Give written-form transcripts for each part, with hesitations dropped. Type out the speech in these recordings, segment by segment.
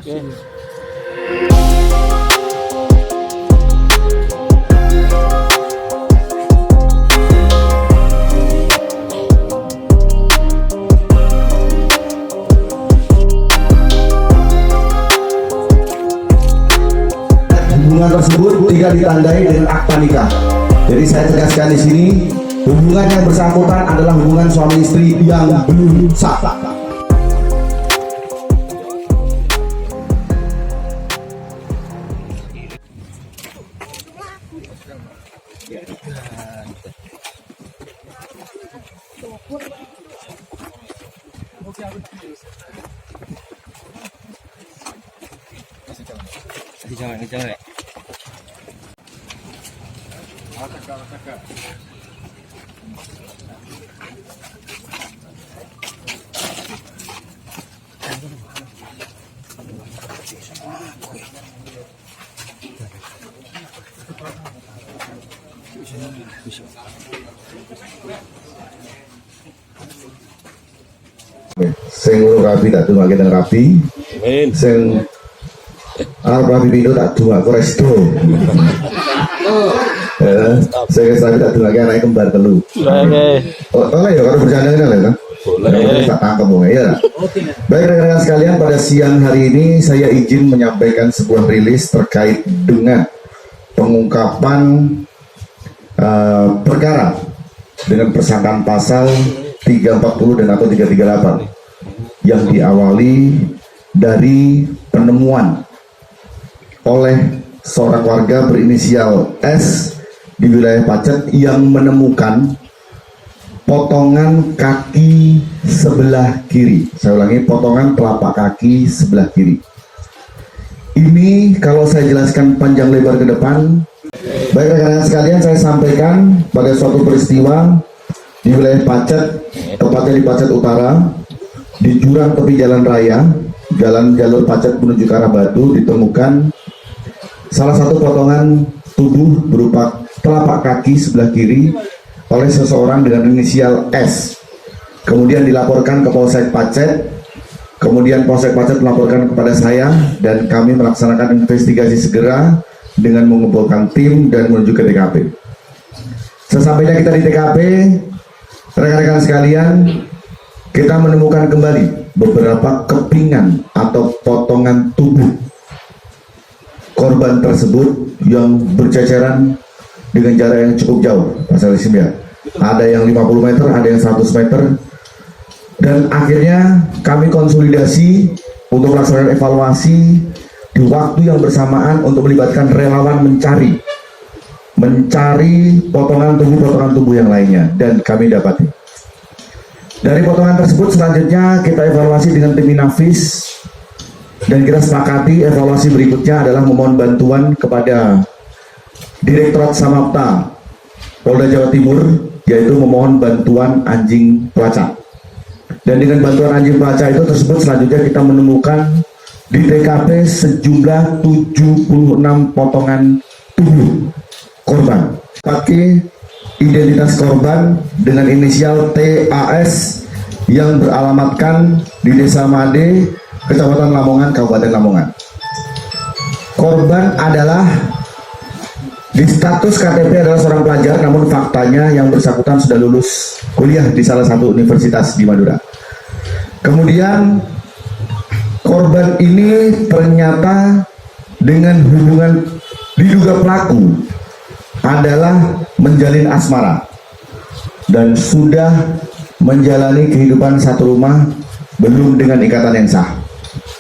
Hubungan tersebut tidak ditandai dengan akta nikah. Jadi saya tegaskan di sini, hubungan yang bersangkutan adalah hubungan suami istri yang belum sah. Jangan. Sing rapi tak cuma kita rapi, sing rapi itu tak cuma resto. Saya rapi tak cuma kayak anak kembar telu. Oh ya kalau bercanda ini lah, boleh. Tak tangkap ya. Baik rekan-rekan sekalian, pada siang hari ini saya izin menyampaikan sebuah rilis terkait dengan pengungkapan perkara dengan persangkaan pasal 340 dan atau 338 yang diawali dari penemuan oleh seorang warga berinisial S di wilayah Pacet yang menemukan potongan kaki sebelah kiri. Saya ulangi, potongan telapak kaki sebelah kiri. Ini kalau saya jelaskan panjang lebar ke depan. Baik rekan-rekan sekalian, saya sampaikan pada suatu peristiwa di wilayah Pacet, tepatnya di Pacet Utara, di jurang tepi jalan raya, jalan jalur Pacet menuju ke arah Batu, ditemukan salah satu potongan tubuh berupa telapak kaki sebelah kiri oleh seseorang dengan inisial S. Kemudian dilaporkan ke Polsek Pacet, kemudian Polsek Pacet melaporkan kepada saya dan kami melaksanakan investigasi segera dengan mengumpulkan tim dan menuju ke TKP. Sesampainya kita di TKP, rekan-rekan sekalian, kita menemukan kembali beberapa kepingan atau potongan tubuh korban tersebut yang berceceran dengan jarak yang cukup jauh, Pak Salisim ya. Ada yang 50 meter, ada yang 100 meter. Dan akhirnya kami konsolidasi untuk melaksanakan evaluasi di waktu yang bersamaan untuk melibatkan relawan mencari potongan tubuh yang lainnya, dan kami dapati. Dari potongan tersebut selanjutnya kita evaluasi dengan tim Inavis dan kita sepakati evaluasi berikutnya adalah memohon bantuan kepada Direktorat Samapta Polda Jawa Timur, yaitu memohon bantuan anjing pelacak. Dan dengan bantuan anjing pelacak itu tersebut selanjutnya kita menemukan di TKP sejumlah 76 potongan tubuh korban. Pakai identitas korban dengan inisial TAS yang beralamatkan di Desa Made, Kecamatan Lamongan, Kabupaten Lamongan. Korban adalah di status KTP adalah seorang pelajar, namun faktanya yang bersangkutan sudah lulus kuliah di salah satu universitas di Madura. Kemudian korban ini ternyata dengan hubungan diduga pelaku adalah menjalin asmara dan sudah menjalani kehidupan satu rumah belum dengan ikatan yang sah,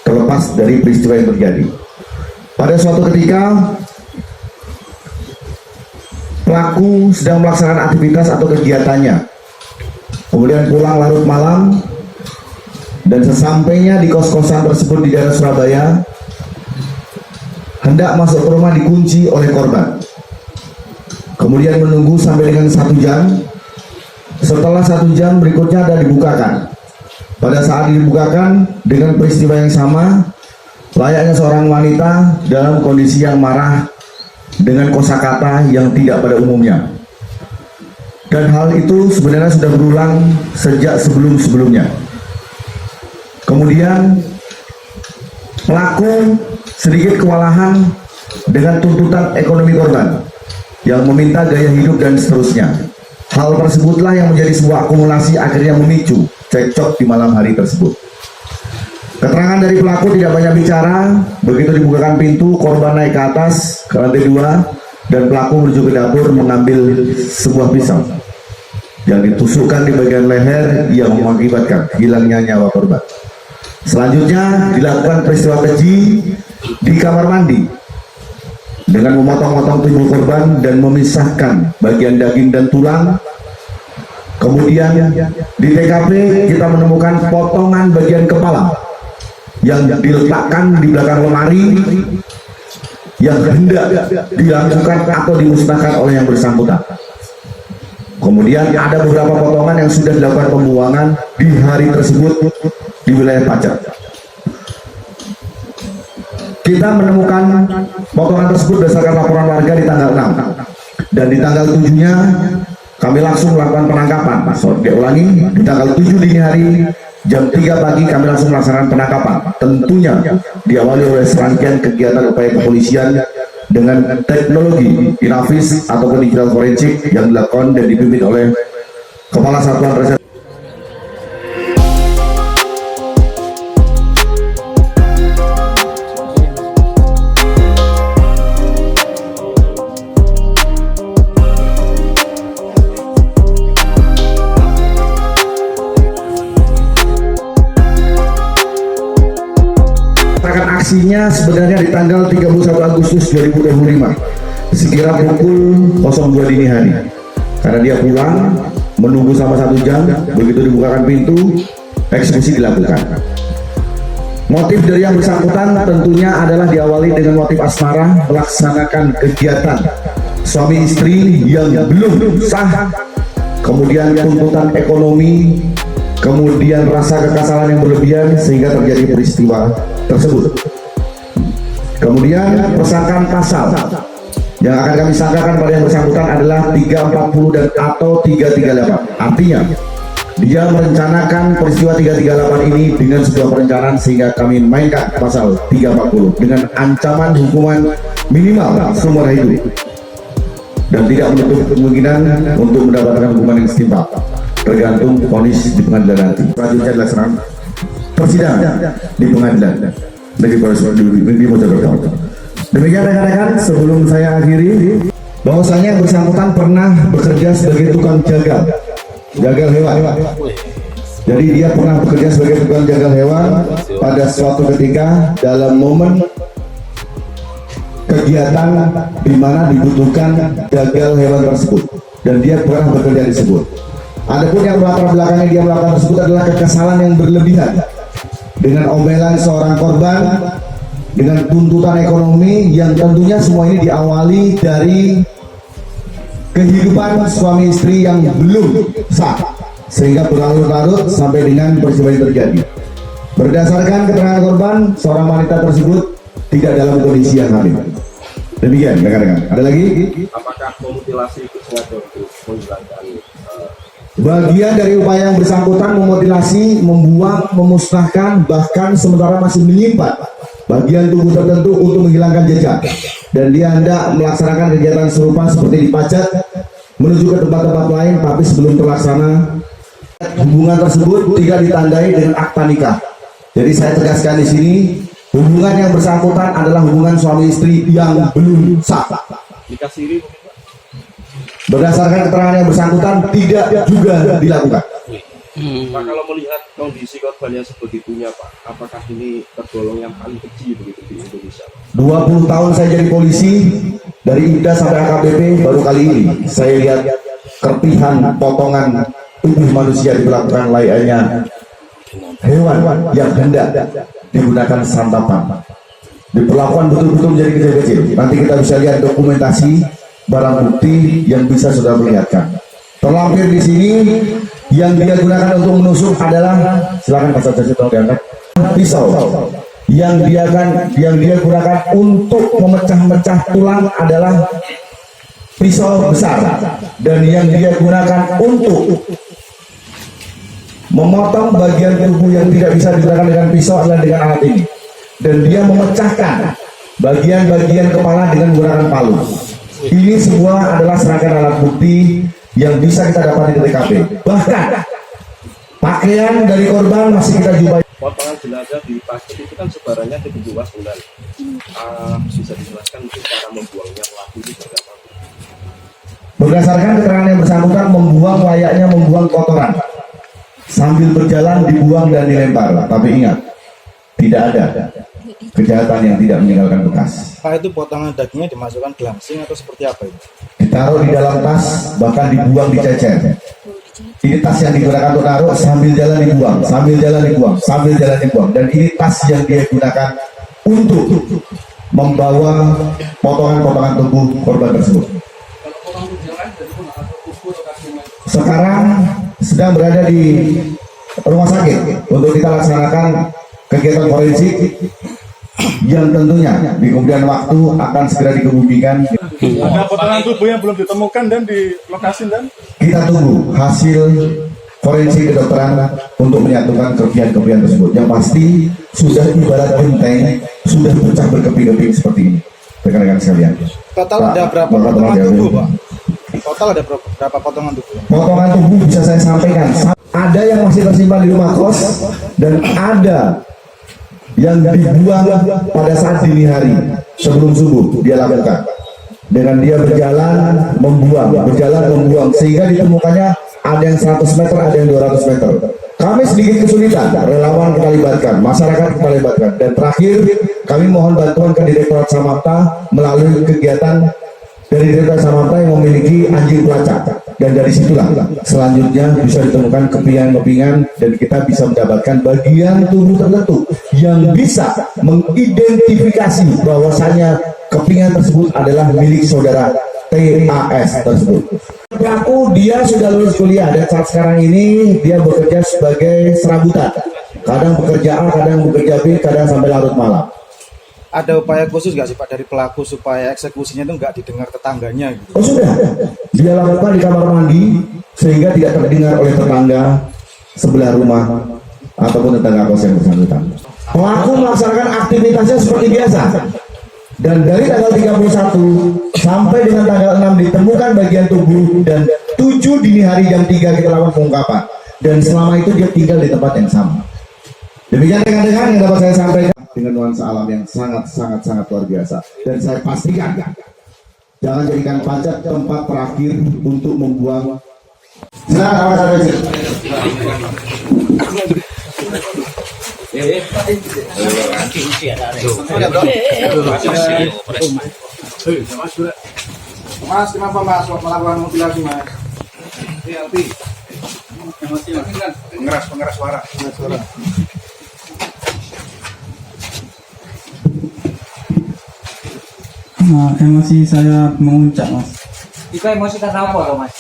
terlepas dari peristiwa yang terjadi. Pada suatu ketika pelaku sedang melaksanakan aktivitas atau kegiatannya, kemudian pulang larut malam, dan sesampainya di kos-kosan tersebut di daerah Surabaya, hendak masuk ke rumah dikunci oleh korban. Kemudian menunggu sampai dengan 1 jam. Setelah 1 jam berikutnya ada dibukakan. Pada saat dibukakan dengan peristiwa yang sama, layaknya seorang wanita dalam kondisi yang marah dengan kosakata yang tidak pada umumnya. Dan hal itu sebenarnya sudah berulang sejak sebelum-sebelumnya. Kemudian Pelaku sedikit kewalahan dengan tuntutan ekonomi korban yang meminta gaya hidup dan seterusnya. Hal tersebutlah yang menjadi sebuah akumulasi akhirnya memicu cekcok di malam hari tersebut. Keterangan dari pelaku tidak banyak bicara. Begitu dibukakan pintu, korban naik ke atas ke lantai 2 dan pelaku menuju ke dapur mengambil sebuah pisau yang ditusukkan di bagian leher yang mengakibatkan hilangnya nyawa korban. Selanjutnya dilakukan peristiwa keji di kamar mandi dengan memotong-motong tubuh korban dan memisahkan bagian daging dan tulang. Kemudian di TKP kita menemukan potongan bagian kepala yang diletakkan di belakang lemari yang hendak dilakukan atau dimusnahkan oleh yang bersangkutan. Kemudian ada beberapa potongan yang sudah dilakukan pembuangan di hari tersebut di wilayah Pacet. Kita menemukan potongan tersebut berdasarkan laporan warga di tanggal 6 dan di tanggal 7-nya kami langsung melakukan penangkapan. Ulangi, di tanggal 7 dini hari jam 3 pagi kami langsung melaksanakan penangkapan. Tentunya diawali oleh serangkaian kegiatan upaya kepolisian dengan teknologi Inavis ataupun digital forensik yang dilakukan dan dipimpin oleh Kepala Satuan Reserse. Aksinya sebenarnya di tanggal 31 Agustus 2025 sekira pukul 02 dini hari, karena dia pulang menunggu selama 1 jam. Begitu dibukakan pintu, eksekusi dilakukan. Motif dari yang bersangkutan tentunya adalah diawali dengan motif asmara, melaksanakan kegiatan suami istri yang belum sah, kemudian tuntutan ekonomi, kemudian rasa kekesalan yang berlebihan sehingga terjadi peristiwa tersebut. Kemudian persangkaan pasal yang akan kami sangkakan pada yang bersangkutan adalah 340 dan atau 338. Artinya dia merencanakan peristiwa 338 ini dengan sebuah perencanaan sehingga kami mainkan pasal 340 dengan ancaman hukuman minimal seumur hidup dan tidak menutup kemungkinan untuk mendapatkan hukuman yang setimpal tergantung vonis di pengadilan nanti. Selanjutnya dilaksanakan persidangan di pengadilan negeri Mojokerto. Demikian rekan-rekan, sebelum saya akhiri, bahwasanya yang bersangkutan pernah bekerja sebagai tukang jagal hewan. Jadi dia pernah bekerja sebagai tukang jagal hewan pada suatu ketika dalam momen kegiatan di mana dibutuhkan jagal hewan tersebut, dan dia pernah bekerja disebut. Adapun yang latar belakangnya dia melakukan tersebut adalah kekesalan yang berlebihan dengan omelan seorang korban, dengan tuntutan ekonomi yang tentunya semua ini diawali dari kehidupan suami istri yang belum sah sehingga berlarut-larut sampai dengan peristiwa yang terjadi. Berdasarkan keterangan korban, seorang wanita tersebut tidak dalam kondisi yang hamil. Demikian rekan-rekan. Ada lagi? Apakah memutilasi itu sengaja untuk menghilangkan bagian dari upaya yang bersangkutan memutilasi, membuang, memusnahkan, bahkan sementara masih menyimpan bagian tubuh tertentu untuk menghilangkan jejak, dan dia hendak melaksanakan kegiatan serupa seperti di Pacet menuju ke tempat-tempat lain, tapi sebelum terlaksana hubungan tersebut tidak ditandai dengan akta nikah. Jadi saya tegaskan di sini, hubungan yang bersangkutan adalah hubungan suami istri yang belum sah. nikah siri? Berdasarkan keterangan yang bersangkutan tidak juga dilakukan. Pak, kalau melihat kondisi korban yang sebegitunya, Pak, apakah ini tergolong yang paling keji begitu di Indonesia? 20 tahun saya jadi polisi, dari IDA sampai AKBP, baru kali ini saya lihat kerpihan potongan tubuh manusia diperlakukan layaknya hewan yang hendak digunakan santapan. Diperlakukan betul-betul menjadi kecil-kecil. Nanti kita bisa lihat dokumentasi barang bukti yang bisa sudah melihatkan. Terlampir di sini yang dia gunakan untuk menusuk adalah, silakan Pak Saja tolong diangkat, pisau. Yang dia gunakan untuk memecah-mecah tulang adalah pisau besar, dan yang dia gunakan untuk memotong bagian tubuh yang tidak bisa digunakan dengan pisau adalah dengan alat ini. dan dia memecahkan bagian-bagian kepala dengan menggunakan palu. Ini semua adalah serangkaian alat bukti yang bisa kita dapat di TKP. Bahkan pakaian dari korban masih kita jumpai. Potongan jenazah di pasir itu kan sebarannya cukup luas, Bunda. Bisa dijelaskan mungkin cara membuangnya pelaku itu seperti apa? Berdasarkan keterangan yang bersangkutan, membuang layaknya membuang kotoran. Sambil berjalan dibuang dan dilempar. Tapi ingat, tidak ada kejahatan yang tidak meninggalkan bekas. Pak, itu potongan dagingnya dimasukkan glansing atau seperti apa itu? Ditaruh di dalam tas, bahkan dibuang dicecer. Ini tas yang digunakan untuk naruh, sambil jalan dibuang, sambil jalan dibuang, sambil jalan dibuang. Dan ini tas yang dia gunakan untuk membawa potongan-potongan tubuh korban tersebut. Sekarang sedang berada di rumah sakit untuk kita laksanakan kegiatan forensik yang tentunya di kemudian waktu akan segera dikebumikan. Ada potongan tubuh yang belum ditemukan dan di lokasi dan Kita tunggu hasil forensik kedokteran untuk menyatukan kelebihan-kelebihan tersebut. Yang pasti sudah ibarat genteng, sudah pecah berkeping-keping seperti ini. Rekan-rekan sekalian. total ada berapa potongan tubuh, Pak? Total ada berapa potongan tubuh? Potongan tubuh bisa saya sampaikan. Ada yang masih tersimpan di rumah kos dan ada yang dibuang pada saat dini hari sebelum subuh dia lakukan. Dengan dia berjalan membuang sehingga ditemukannya ada yang 100 meter, ada yang 200 meter. Kami sedikit kesulitan, relawan kita libatkan, masyarakat kita libatkan, dan terakhir kami mohon bantuan ke Direktorat Samapta melalui kegiatan dari Direktorat Samapta yang memiliki anjing pelacak, dan dari situlah selanjutnya bisa ditemukan kepingan-kepingan dan kita bisa mendapatkan bagian tubuh tertentu yang bisa mengidentifikasi bahwasanya kepingan tersebut adalah milik saudara TAS tersebut. Pelaku dia sudah lulus kuliah dan saat sekarang ini dia bekerja sebagai serabutan. Kadang bekerja A, kadang bekerja B, kadang sampai larut malam. Ada upaya khusus nggak sih Pak dari pelaku supaya eksekusinya itu nggak didengar tetangganya gitu? Oh sudah, dia lakukan di kamar mandi sehingga tidak terdengar oleh tetangga sebelah rumah ataupun tetangga kos yang bersangkutan. Pelaku melaksanakan aktivitasnya seperti biasa. Dan dari tanggal 31 sampai dengan tanggal 6 ditemukan bagian tubuh dan 7 dini hari jam 3 kita lakukan pengungkapan. Dan selama itu dia tinggal di tempat yang sama. Demikian rekan-rekan yang dapat saya sampaikan dengan nuansa alam yang sangat luar biasa. Dan saya pastikan jangan jadikan pajak tempat terakhir untuk membuang. Silakan awal Mas, kenapa Mas melakukan mutilasi Mas? Pengeras suara. Nah, emosi saya menguncak Mas. Itu emosi karena apa Mas?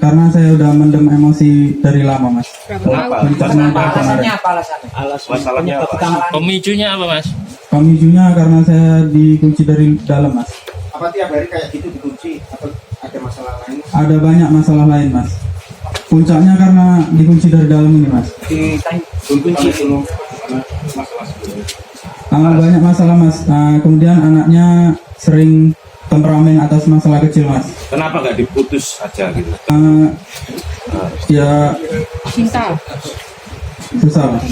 Karena saya udah mendem emosi dari lama Mas. Kenapa? Alasannya apa alasannya? Masalahnya apa? Pemicunya apa Mas? Pemicunya karena saya dikunci dari dalam Mas. Apa tiap hari kayak gitu dikunci atau ada masalah lain? Ada banyak masalah lain Mas. Puncaknya karena dikunci dari dalam ini Mas. Dikunci dulu. Banyak masalah Mas. Kemudian anaknya sering temperamen atas masalah kecil Mas. Kenapa nggak diputus aja gitu? Ya Cinta. susah Mas.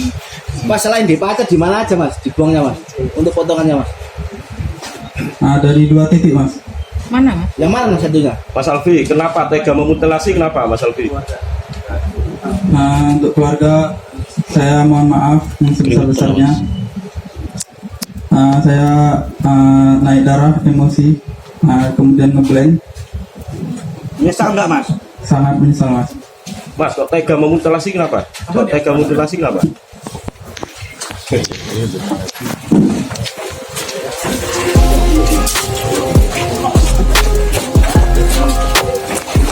Mas selain dipacet di mana aja Mas? Dibuangnya Mas? Untuk potongannya Mas? Dari 2 titik Mas. Mana Mas? Yang mana Mas satunya? Mas Alfi, kenapa tega memutilasi? Kenapa Mas Alfi? Untuk keluarga saya mohon maaf yang sebesar-besarnya. Saya naik darah, emosi, kemudian ngeblank. Menyesal nggak Mas? Sangat menyesal Mas. Mas, kok tega memutilasi kenapa? Kok tega memutilasi kenapa?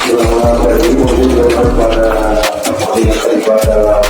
Selamat dari daripada